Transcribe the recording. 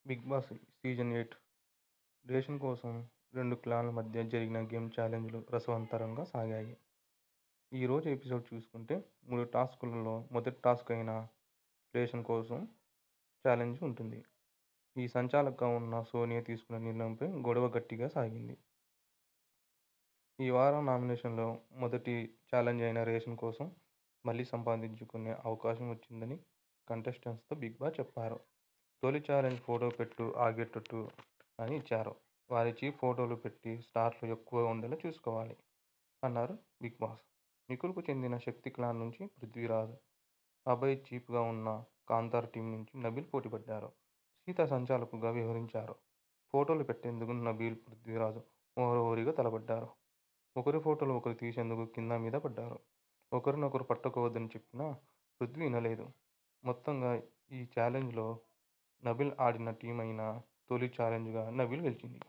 Big boss season 8 ration కోసం 2 క్లాన్ల మధ్య జరిగిన గేమ్ ఛాలెంజ్‌లు రసవత్తరంగా సాగాయి. ఈరోజు ఎపిసోడ్ చూసుకుంటే 3 టాస్కులలో మొదటి టాస్క్ అయిన రేషన్ కోసం ఛాలెంజ్ ఉంటుంది. ఈ సంచాలకుగా ఉన్న సోనియా తీసుకున్న నిర్ణయంపై గొడవ గట్టిగా సాగింది. ఈ వారం నామినేషన్‌లో మొదటి ఛాలెంజ్ అయిన రేషన్ కోసం మళ్లీ సంపాదించుకునే అవకాశం వచ్చిందని కంటెస్టెంట్స్‌తో బిగ్ బాస్ చెప్పారు. తొలి ఛాలెంజ్ ఫోటో పెట్టు ఆగేటట్టు అని ఇచ్చారు. వారిచి ఫోటోలు పెట్టి స్టార్లు ఎక్కువగా ఉండేలా చూసుకోవాలి అన్నారు బిగ్ బాస్. నిఖిల్‌కు చెందిన శక్తి క్లాన్ నుంచి పృథ్వీరాజ్, అభయ్, చీఫ్‌గా ఉన్న కాంతార టీం నుంచి నబీల్ పోటీపడ్డారు. సీత సంచాలకుగా వ్యవహరించారు. ఫోటోలు పెట్టేందుకు నబీల్, పృథ్వీరాజ్ హోరాహోరీగా తలపడ్డారు. ఒకరి ఫోటోలు ఒకరు తీసేందుకు కింద మీద పడ్డారు. ఒకరినొకరు పట్టుకోవద్దని చెప్పినా పృథ్వీ వినలేదు. మొత్తంగా ఈ ఛాలెంజ్‌లో నబీల్ ఆడిన టీం అయిన తొలి ఛాలెంజ్‌గా నబీల్ గెలిచింది.